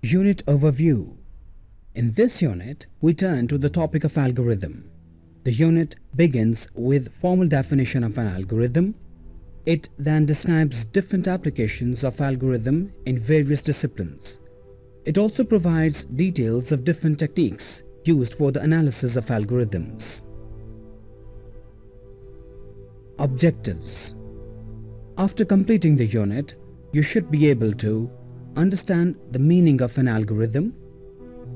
Unit Overview. In this unit, we turn to the topic of algorithm. The unit begins with formal definition of an algorithm. It then describes different applications of algorithm in various disciplines. It also provides details of different techniques used for the analysis of algorithms. Objectives. After completing the unit, you should be able to understand the meaning of an algorithm,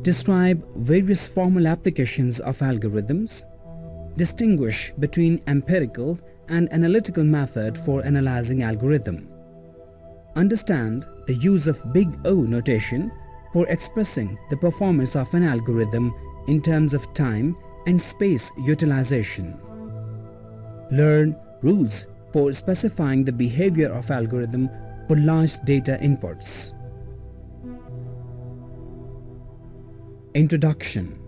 describe various formal applications of algorithms, distinguish between empirical and analytical method for analyzing algorithm, understand the use of big O notation for expressing the performance of an algorithm in terms of time and space utilization, learn rules for specifying the behavior of algorithm for large data inputs. Introduction.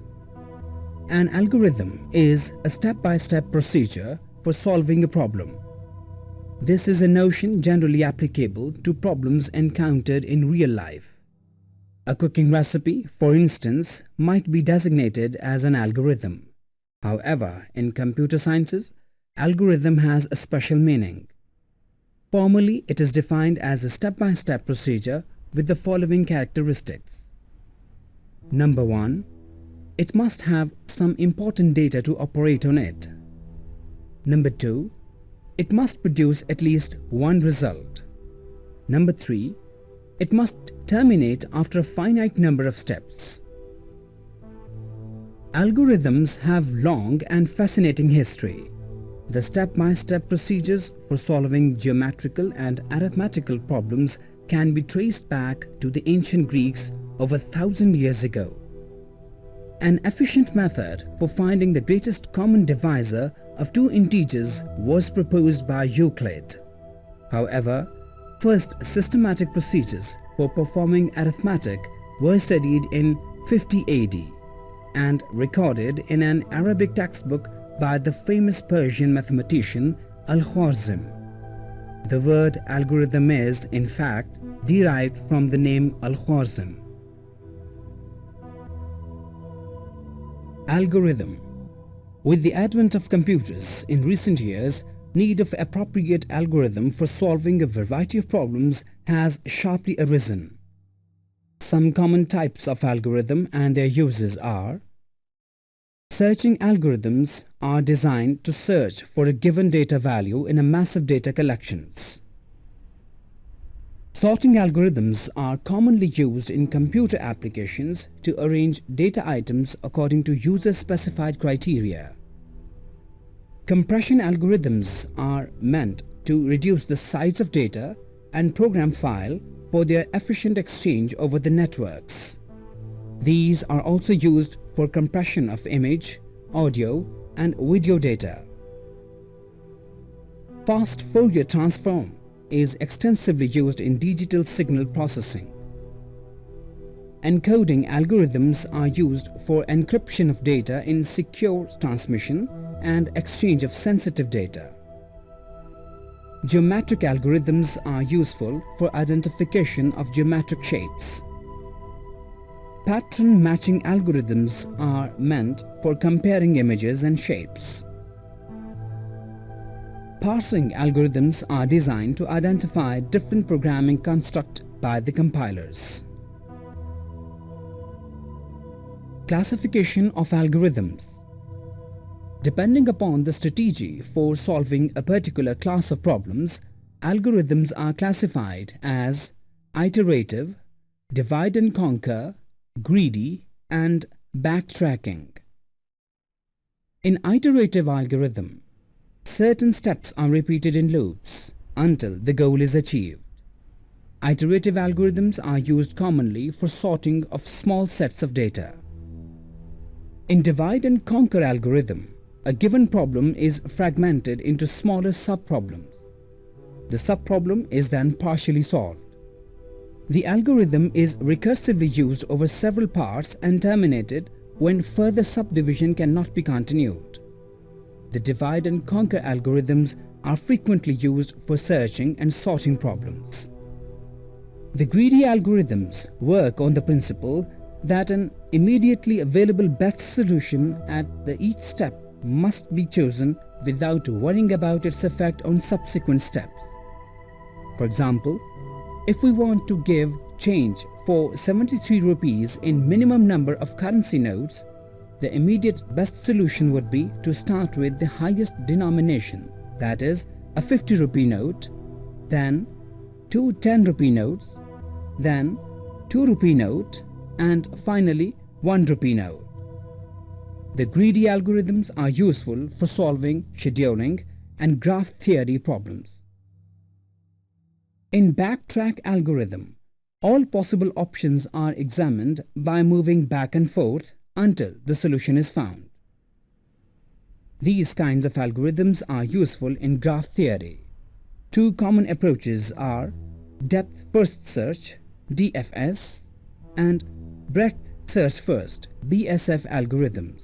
An algorithm is a step-by-step procedure for solving a problem. This is a notion generally applicable to problems encountered in real life. A cooking recipe, for instance, might be designated as an algorithm. However, in computer sciences, algorithm has a special meaning. Formally, it is defined as a step-by-step procedure with the following characteristics. Number 1. It must have some important data to operate on it. Number 2. It must produce at least one result. Number 3. It must terminate after a finite number of steps. Algorithms have long and fascinating history. The step-by-step procedures for solving geometrical and arithmetical problems can be traced back to the ancient Greeks over 1,000 years ago. An efficient method for finding the greatest common divisor of two integers was proposed by Euclid. However, first systematic procedures for performing arithmetic were studied in 50 AD and recorded in an Arabic textbook by the famous Persian mathematician Al-Khwarizm. The word algorithm is, in fact, derived from the name Al-Khwarizm. Algorithm. With the advent of computers in recent years, need of appropriate algorithm for solving a variety of problems has sharply arisen. Some common types of algorithm and their uses are: searching algorithms are designed to search for a given data value in a massive data collections. Sorting algorithms are commonly used in computer applications to arrange data items according to user-specified criteria. Compression algorithms are meant to reduce the size of data and program file for their efficient exchange over the networks. These are also used for compression of image, audio, and video data. Fast Fourier transform is extensively used in digital signal processing. Encoding algorithms are used for encryption of data in secure transmission and exchange of sensitive data. Geometric algorithms are useful for identification of geometric shapes. Pattern matching algorithms are meant for comparing images and shapes. Parsing algorithms are designed to identify different programming constructs by the compilers. Classification of algorithms. Depending upon the strategy for solving a particular class of problems, algorithms are classified as iterative, divide and conquer, greedy, and backtracking. In iterative algorithm, certain steps are repeated in loops until the goal is achieved. Iterative algorithms are used commonly for sorting of small sets of data. In divide and conquer algorithm, a given problem is fragmented into smaller subproblems. The subproblem is then partially solved. The algorithm is recursively used over several parts and terminated when further subdivision cannot be continued. The divide and conquer algorithms are frequently used for searching and sorting problems. The greedy algorithms work on the principle that an immediately available best solution at each step must be chosen without worrying about its effect on subsequent steps. For example, if we want to give change for 73 rupees in minimum number of currency notes, the immediate best solution would be to start with the highest denomination, that is, a 50 rupee note, then two 10 rupee notes, then 2 rupee note, and finally 1 rupee note. The greedy algorithms are useful for solving scheduling and graph theory problems. In backtrack algorithm, all possible options are examined by moving back and forth until the solution is found. These kinds of algorithms are useful in graph theory. Two common approaches are depth first search (DFS) and breadth search first (BSF) algorithms.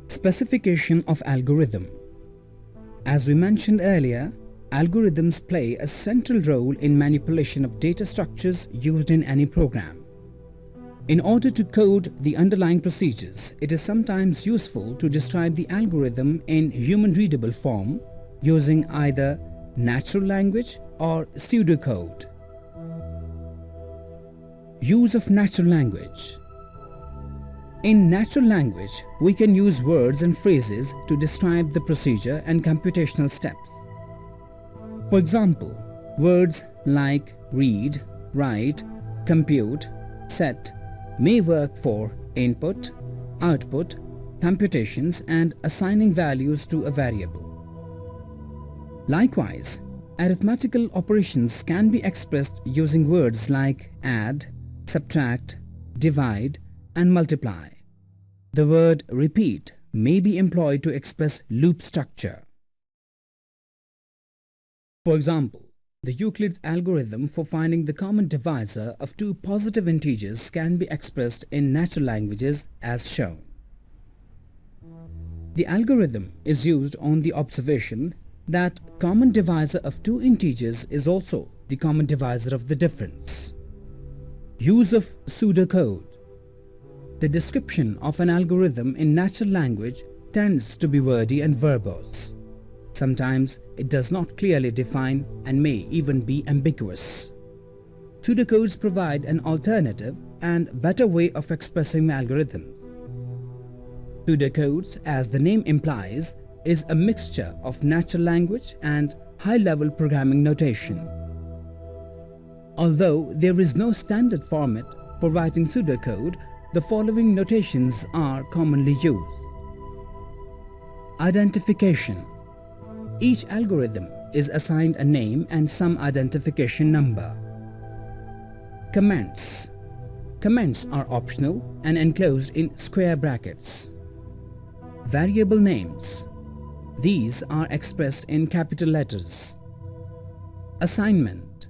Specification of algorithm. As we mentioned earlier, algorithms play a central role in manipulation of data structures used in any program. In order to code the underlying procedures, it is sometimes useful to describe the algorithm in human-readable form using either natural language or pseudocode. Use of natural language. In natural language, we can use words and phrases to describe the procedure and computational steps. For example, words like read, write, compute, set may work for input, output, computations, and assigning values to a variable. Likewise, arithmetical operations can be expressed using words like add, subtract, divide, and multiply. The word repeat may be employed to express loop structure. For example, the Euclid's algorithm for finding the common divisor of two positive integers can be expressed in natural languages as shown. The algorithm is used on the observation that common divisor of two integers is also the common divisor of the difference. Use of pseudocode. The description of an algorithm in natural language tends to be wordy and verbose. Sometimes it does not clearly define and may even be ambiguous. Pseudocodes provide an alternative and better way of expressing algorithms. Pseudocodes, as the name implies, is a mixture of natural language and high-level programming notation. Although there is no standard format for writing pseudocode, the following notations are commonly used. Identification. Each algorithm is assigned a name and some identification number. Comments. Comments are optional and enclosed in square brackets. Variable names. These are expressed in capital letters. Assignment.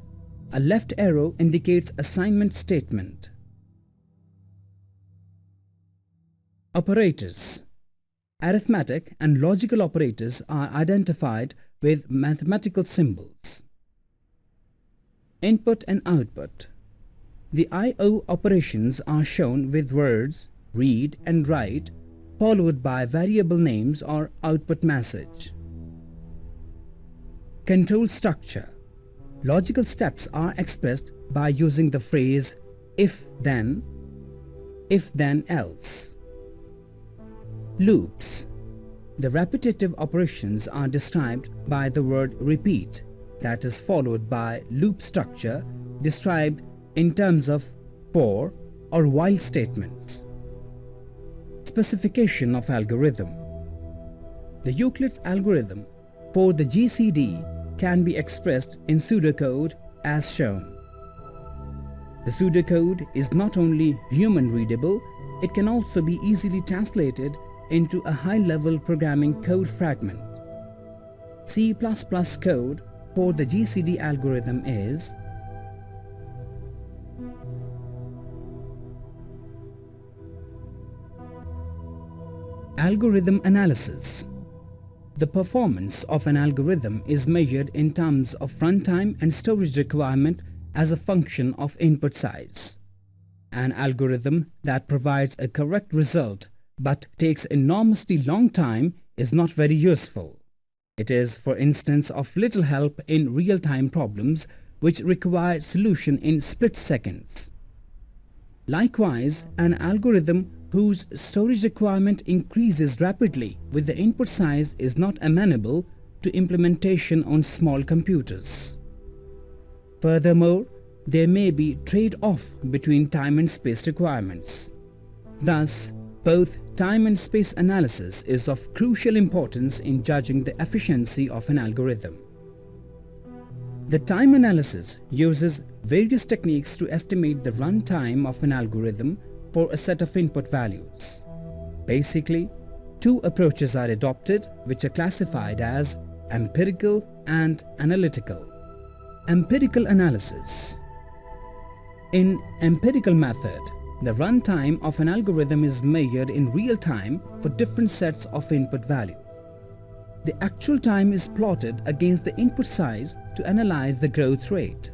A left arrow indicates assignment statement. Operators. Arithmetic and logical operators are identified with mathematical symbols. Input and output. The I/O operations are shown with words read and write followed by variable names or output message. Control structure. Logical steps are expressed by using the phrase if then else. Loops. The repetitive operations are described by the word repeat, that is followed by loop structure described in terms of for or while statements. Specification of algorithm. The Euclid's algorithm for the GCD can be expressed in pseudocode as shown. The pseudocode is not only human readable, it can also be easily translated into a high-level programming code fragment. C++ code for the GCD algorithm is algorithm analysis. The performance of an algorithm is measured in terms of runtime and storage requirement as a function of input size. An algorithm that provides a correct result but takes enormously long time is not very useful. It is, for instance, of little help in real-time problems which require solution in split seconds. Likewise, an algorithm whose storage requirement increases rapidly with the input size is not amenable to implementation on small computers. Furthermore, there may be trade-off between time and space requirements. Thus, both time and space analysis is of crucial importance in judging the efficiency of an algorithm. The time analysis uses various techniques to estimate the runtime of an algorithm for a set of input values. Basically, two approaches are adopted which are classified as empirical and analytical. Empirical analysis. In empirical method, the runtime of an algorithm is measured in real time for different sets of input values. The actual time is plotted against the input size to analyze the growth rate.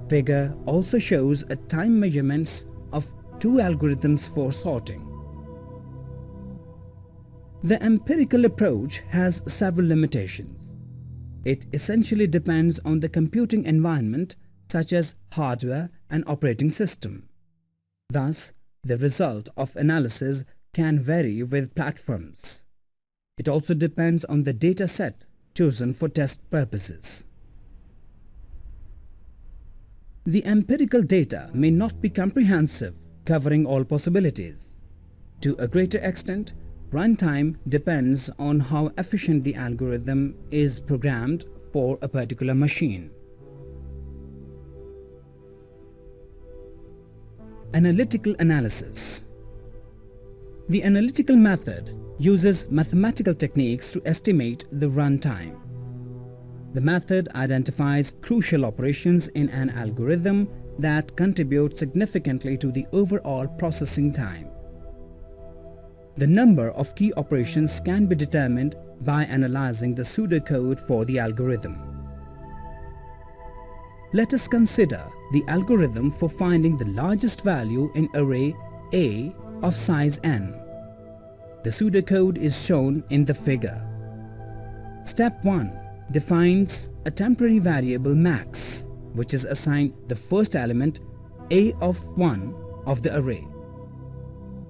Figure also shows a time measurements of two algorithms for sorting. The empirical approach has several limitations. It essentially depends on the computing environment such as hardware and operating system. Thus, the result of analysis can vary with platforms. It also depends on the data set chosen for test purposes. The empirical data may not be comprehensive, covering all possibilities. To a greater extent, runtime depends on how efficient the algorithm is programmed for a particular machine. Analytical analysis. The analytical method uses mathematical techniques to estimate the runtime. The method identifies crucial operations in an algorithm that contribute significantly to the overall processing time. The number of key operations can be determined by analyzing the pseudocode for the algorithm. Let us consider the algorithm for finding the largest value in array A of size n. The pseudocode is shown in the figure. Step 1 defines a temporary variable max, which is assigned the first element A of 1 of the array.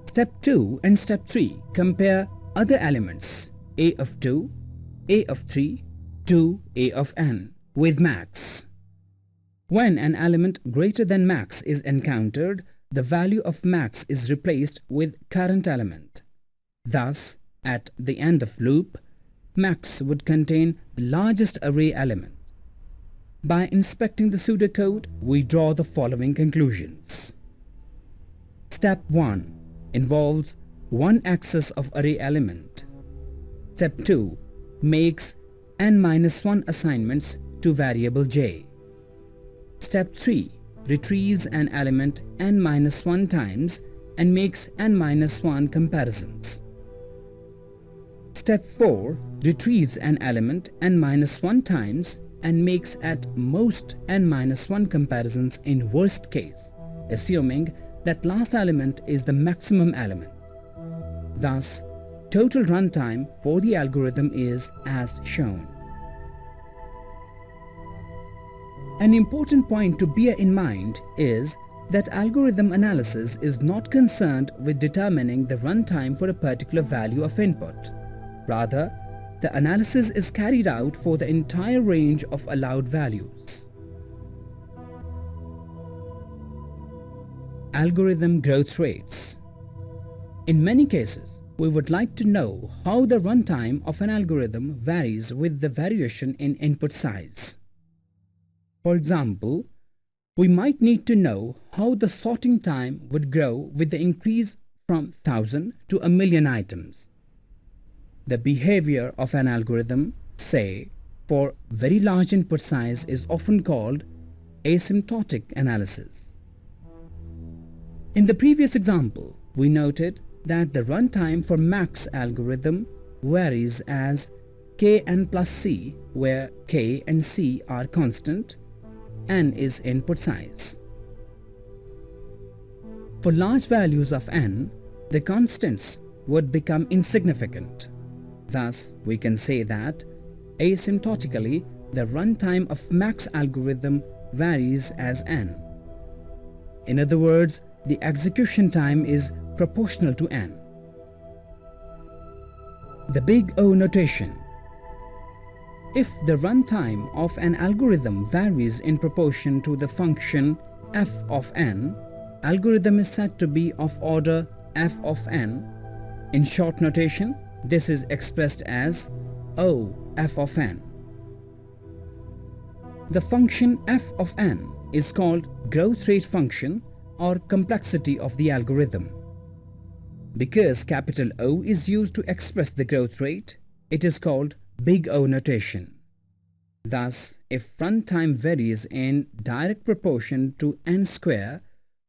Step 2 and Step 3 compare other elements A of 2, A of 3 to A of n with max. When an element greater than max is encountered, the value of max is replaced with current element. Thus, at the end of loop, max would contain the largest array element. By inspecting the pseudocode, we draw the following conclusions. Step 1 involves one access of array element. Step 2 makes n-1 assignments to variable j. Step 3 retrieves an element n-1 times and makes n-1 comparisons. Step 4 retrieves an element n-1 times and makes at most n-1 comparisons in worst case, assuming that last element is the maximum element. Thus, total runtime for the algorithm is as shown. An important point to bear in mind is that algorithm analysis is not concerned with determining the runtime for a particular value of input. Rather, the analysis is carried out for the entire range of allowed values. Algorithm growth rates. In many cases, we would like to know how the runtime of an algorithm varies with the variation in input size. For example, we might need to know how the sorting time would grow with the increase from 1,000 to 1,000,000 items. The behavior of an algorithm, say, for very large input size is often called asymptotic analysis. In the previous example, we noted that the runtime for max algorithm varies as kn plus c, where k and c are constant, n is input size. For large values of n, the constants would become insignificant. Thus, we can say that asymptotically the runtime of max algorithm varies as n. In other words, the execution time is proportional to n. The big O notation. If the runtime of an algorithm varies in proportion to the function f of n, algorithm is said to be of order f of n. In short notation, this is expressed as O f of n. The function f of n is called growth rate function or complexity of the algorithm. Because capital O is used to express the growth rate, it is called big O notation. Thus, if runtime varies in direct proportion to n square,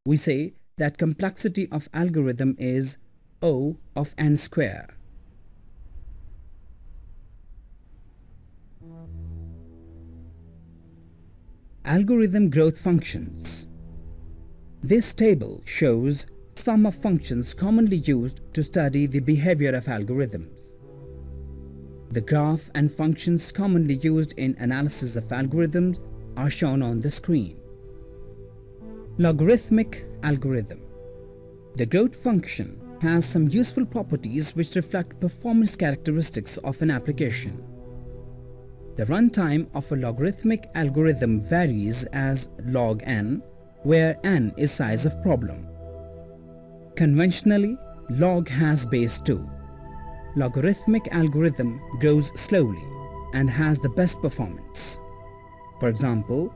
we say that complexity of algorithm is O of n square. Algorithm growth functions. This table shows some of functions commonly used to study the behavior of algorithms. The graph and functions commonly used in analysis of algorithms are shown on the screen. Logarithmic algorithm. The growth function has some useful properties which reflect performance characteristics of an application. The runtime of a logarithmic algorithm varies as log n, where n is size of problem. Conventionally, log has base 2. Logarithmic algorithm grows slowly and has the best performance. For example,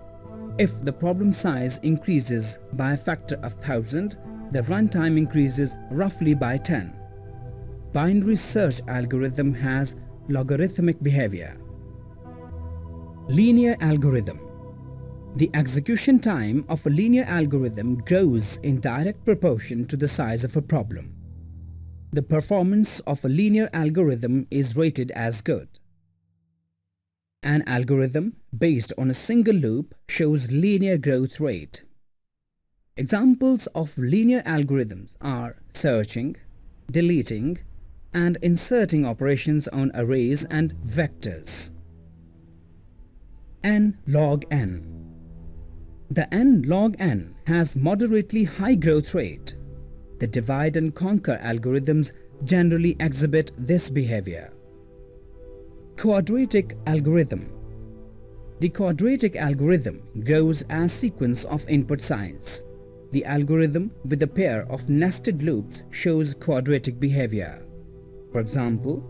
if the problem size increases by a factor of 1000, the runtime increases roughly by 10. Binary search algorithm has logarithmic behavior. Linear algorithm. The execution time of a linear algorithm grows in direct proportion to the size of a problem. The performance of a linear algorithm is rated as good. An algorithm based on a single loop shows linear growth rate. Examples of linear algorithms are searching, deleting, and inserting operations on arrays and vectors. N log n. The n log n has moderately high growth rate. The divide and conquer algorithms generally exhibit this behavior. Quadratic algorithm. The quadratic algorithm grows as sequence of input size. The algorithm with a pair of nested loops shows quadratic behavior. For example,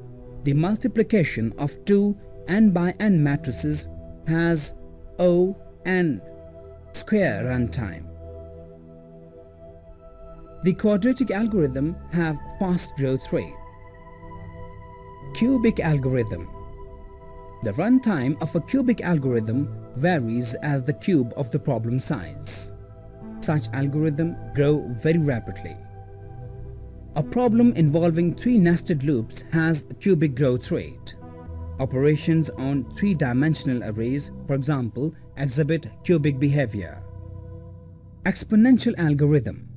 the multiplication of two n by n matrices has O n square runtime. The quadratic algorithm have fast growth rate. Cubic algorithm. The runtime of a cubic algorithm varies as the cube of the problem size. Such algorithms grow very rapidly. A problem involving 3 nested loops has a cubic growth rate. Operations on 3-dimensional arrays, for example, exhibit cubic behavior. Exponential algorithm.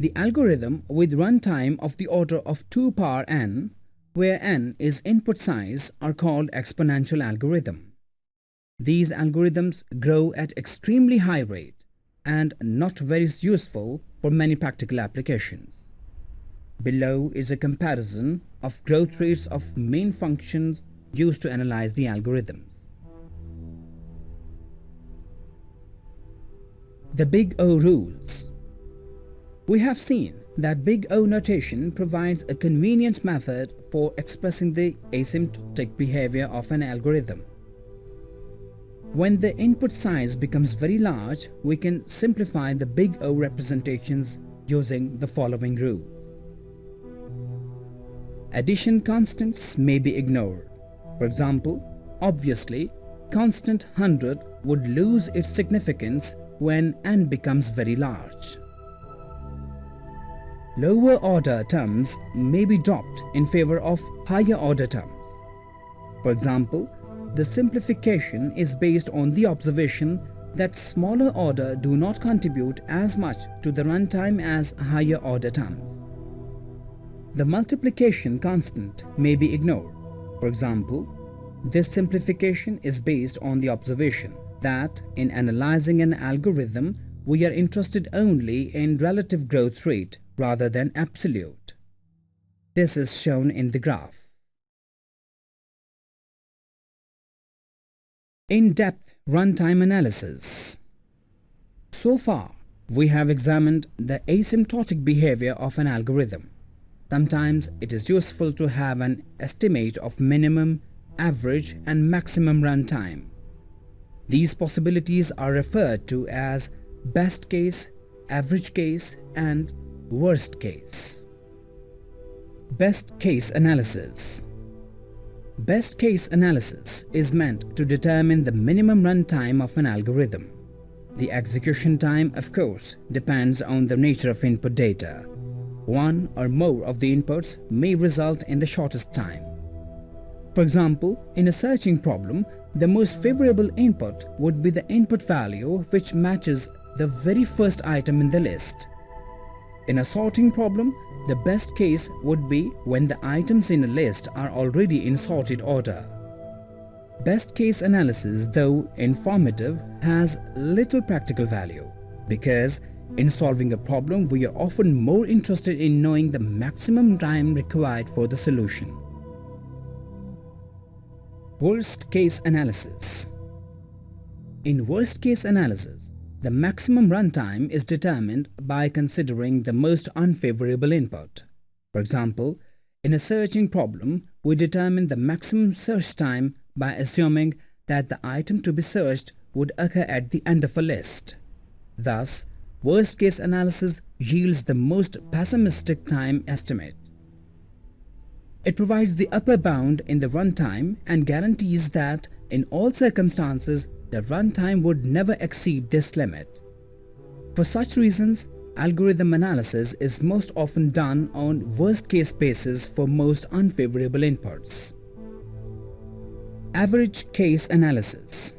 The algorithm with runtime of the order of 2 power n, where n is input size, are called exponential algorithm. These algorithms grow at extremely high rate and not very useful for many practical applications. Below is a comparison of growth rates of main functions used to analyze the algorithms. The big O rules. We have seen that big O notation provides a convenient method for expressing the asymptotic behavior of an algorithm. When the input size becomes very large, we can simplify the big O representations using the following rules. Addition constants may be ignored. For example, obviously, constant 100 would lose its significance when n becomes very large. Lower order terms may be dropped in favor of higher order terms. For example, the simplification is based on the observation that smaller order do not contribute as much to the runtime as higher order terms. The multiplication constant may be ignored. For example, this simplification is based on the observation that in analyzing an algorithm, we are interested only in relative growth rate rather than absolute. This is shown in the graph. In-depth runtime analysis. So far, we have examined the asymptotic behavior of an algorithm. Sometimes it is useful to have an estimate of minimum, average, and maximum runtime. These possibilities are referred to as best case, average case, and worst case. Best case analysis. Best case analysis is meant to determine the minimum runtime of an algorithm. The execution time, of course, depends on the nature of input data. One or more of the inputs may result in the shortest time. For example, in a searching problem, the most favorable input would be the input value which matches the very first item in the list. In a sorting problem, the best case would be when the items in a list are already in sorted order. Best case analysis, though informative, has little practical value because in solving a problem, we are often more interested in knowing the maximum time required for the solution. Worst case analysis. In worst case analysis, the maximum runtime is determined by considering the most unfavorable input. For example, in a searching problem, we determine the maximum search time by assuming that the item to be searched would occur at the end of a list. Thus, worst case analysis yields the most pessimistic time estimate. It provides the upper bound in the runtime and guarantees that in all circumstances the runtime would never exceed this limit. For such reasons, algorithm analysis is most often done on worst case basis for most unfavorable inputs. Average case analysis.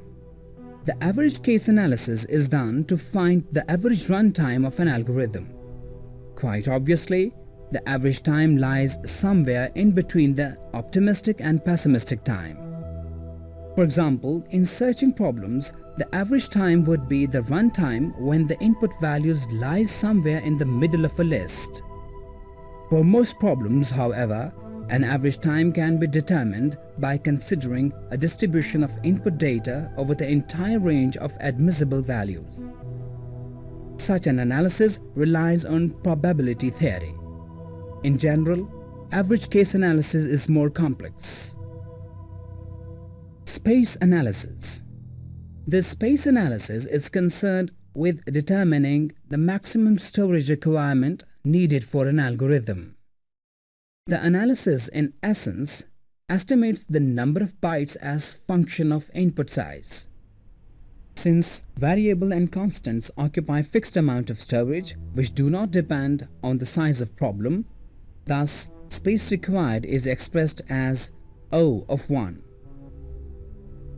The average case analysis is done to find the average runtime of an algorithm. Quite obviously, the average time lies somewhere in between the optimistic and pessimistic time. For example, in searching problems, the average time would be the runtime when the input values lie somewhere in the middle of a list. For most problems, however, an average time can be determined by considering a distribution of input data over the entire range of admissible values. Such an analysis relies on probability theory. In general, average case analysis is more complex. Space analysis. The space analysis is concerned with determining the maximum storage requirement needed for an algorithm. The analysis, in essence, estimates the number of bytes as function of input size. Since variable and constants occupy fixed amount of storage which do not depend on the size of problem, thus space required is expressed as O of 1.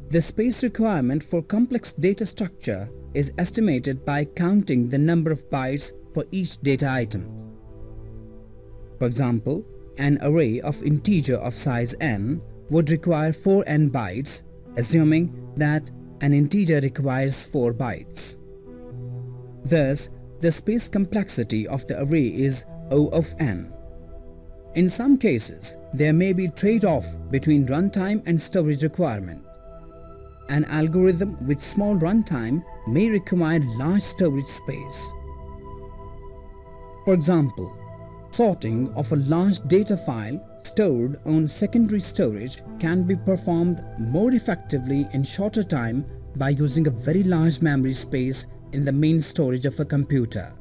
The space requirement for complex data structure is estimated by counting the number of bytes for each data item. For example, an array of integer of size n would require 4n bytes, assuming that an integer requires 4 bytes. Thus, the space complexity of the array is O of n. In some cases, there may be trade-off between runtime and storage requirement. An algorithm with small runtime may require large storage space. For example, sorting of a large data file stored on secondary storage can be performed more effectively in shorter time by using a very large memory space in the main storage of a computer.